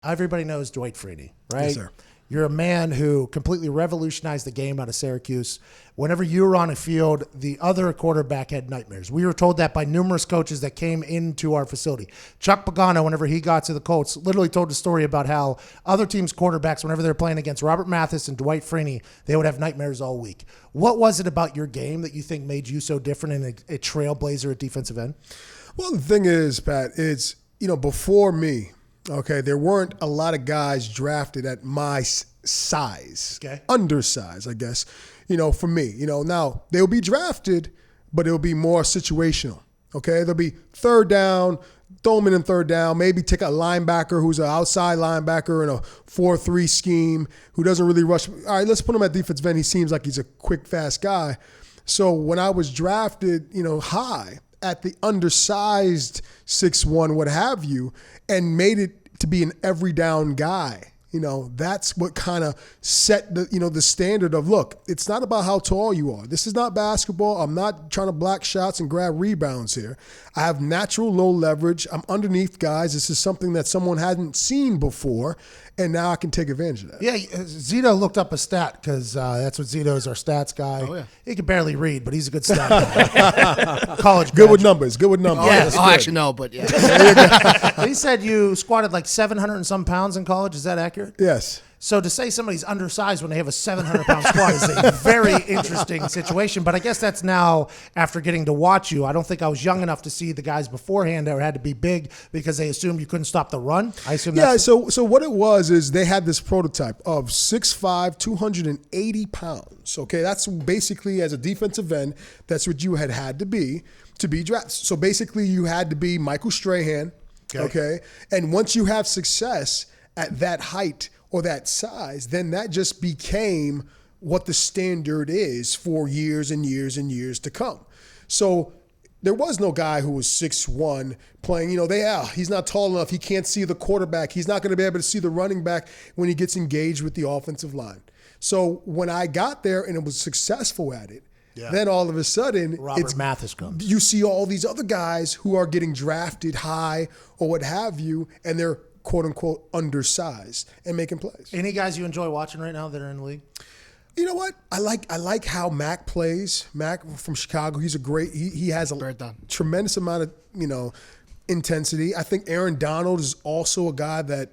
Everybody knows Dwight Freeney, right? Yes, sir. You're a man who completely revolutionized the game out of Syracuse. Whenever you were on a field, the other quarterback had nightmares. We were told that by numerous coaches that came into our facility. Chuck Pagano, whenever he got to the Colts, literally told a story about how other teams' quarterbacks, whenever they're playing against Robert Mathis and Dwight Freeney, they would have nightmares all week. What was it about your game that you think made you so different and a trailblazer at defensive end? Well, the thing is, Pat, it's, before me, okay, there weren't a lot of guys drafted at my size, undersized, I guess, for me. Now they'll be drafted, but it'll be more situational, okay? There'll be third down, throw them in third down, maybe take a linebacker who's an outside linebacker in a 4-3 scheme who doesn't really rush. All right, let's put him at defensive end. He seems like he's a quick, fast guy. So when I was drafted, high at the undersized 6'1", what have you, and made it to be an every down guy. That's what kind of set the standard of, look, it's not about how tall you are. This is not basketball. I'm not trying to block shots and grab rebounds here. I have natural low leverage. I'm underneath guys. This is something that someone hadn't seen before, and now I can take advantage of that. Yeah, Zito looked up a stat because that's what Zito is, our stats guy. Oh, yeah. He can barely read, but he's a good stat guy. College Good with numbers. Good with numbers. Yes. Actually, no, but yeah. He said you squatted like 700 and some pounds in college. Is that accurate? Yes. So to say somebody's undersized when they have a 700-pound squat is a very interesting situation. But I guess that's now after getting to watch you. I don't think I was young enough to see the guys beforehand that had to be big because they assumed you couldn't stop the run. I assume that's so what it was is they had this prototype of 6'5", 280 pounds. Okay, that's basically, as a defensive end, that's what you had to be drafted. So basically you had to be Michael Strahan, okay? And once you have success at that height or that size, then that just became what the standard is for years and years and years to come. So there was no guy who was 6'1" playing, he's not tall enough, he can't see the quarterback, he's not going to be able to see the running back when he gets engaged with the offensive line. So when I got there and it was successful at it, then all of a sudden, Robert Mathis comes. You see all these other guys who are getting drafted high or what have you, and they're quote unquote undersized and making plays. Any guys you enjoy watching right now that are in the league? You know what? I like how Mac plays. Mac from Chicago, he's a great. He has a tremendous amount of intensity. I think Aaron Donald is also a guy that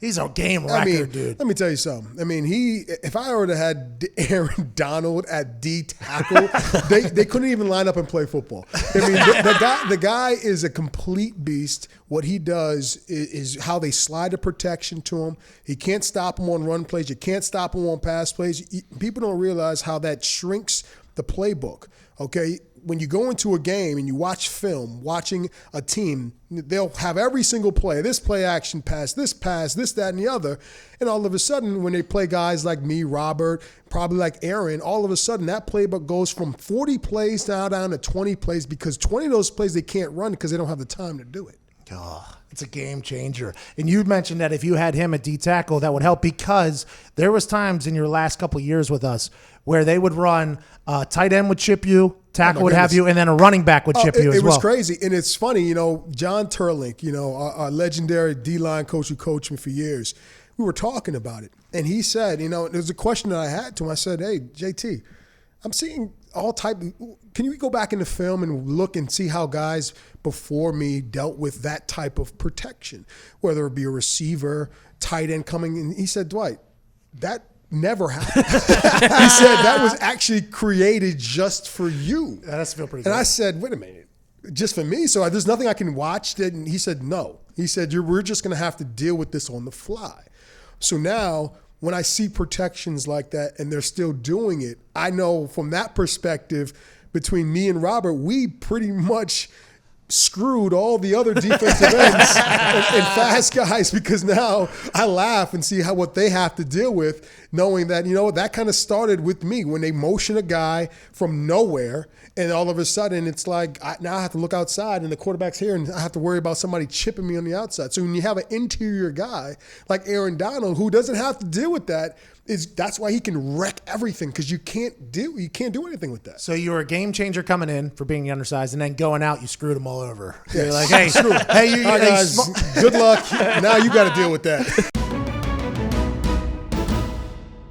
he's a game wrecker, dude. Let me tell you something. If I would have had Aaron Donald at D tackle, they couldn't even line up and play football. The guy is a complete beast. What he does is how they slide the protection to him. He can't stop him on run plays. You can't stop him on pass plays. People don't realize how that shrinks the playbook. Okay. When you go into a game and you watch film, watching a team, they'll have every single play, this play action pass, this, that, and the other. And all of a sudden, when they play guys like me, Robert, probably like Aaron, all of a sudden that playbook goes from 40 plays now down to 20 plays because 20 of those plays they can't run because they don't have the time to do it. Oh, it's a game changer. And you mentioned that if you had him at D tackle, that would help because there was times in your last couple of years with us where they would run tight end would chip you, tackle would have you, and then a running back would chip you as well. It was crazy. And it's funny, John Turlink, our legendary D-line coach who coached me for years, we were talking about it. And he said, there's a question that I had to him. I said, hey, JT, I'm seeing all type. Can you go back in the film and look and see how guys before me dealt with that type of protection, whether it be a receiver, tight end coming in? He said, Dwight, that never happened. He said that was actually created just for you. That has to feel pretty good. And I said, wait a minute, just for me? So there's nothing I can watch? And he said, no. He said, we're just going to have to deal with this on the fly. So now when I see protections like that and they're still doing it, I know from that perspective, between me and Robert, we pretty much screwed all the other defensive ends and fast guys because now I laugh and see what they have to deal with, knowing that, that kind of started with me when they motion a guy from nowhere and all of a sudden it's like now I have to look outside and the quarterback's here and I have to worry about somebody chipping me on the outside. So when you have an interior guy like Aaron Donald who doesn't have to deal with that, that's why he can wreck everything because you can't do anything with that. So you were a game changer coming in for being the undersized and then going out you screwed them all all over. Yes. You're like, hey, you All right, guys, good luck. Now you got to deal with that.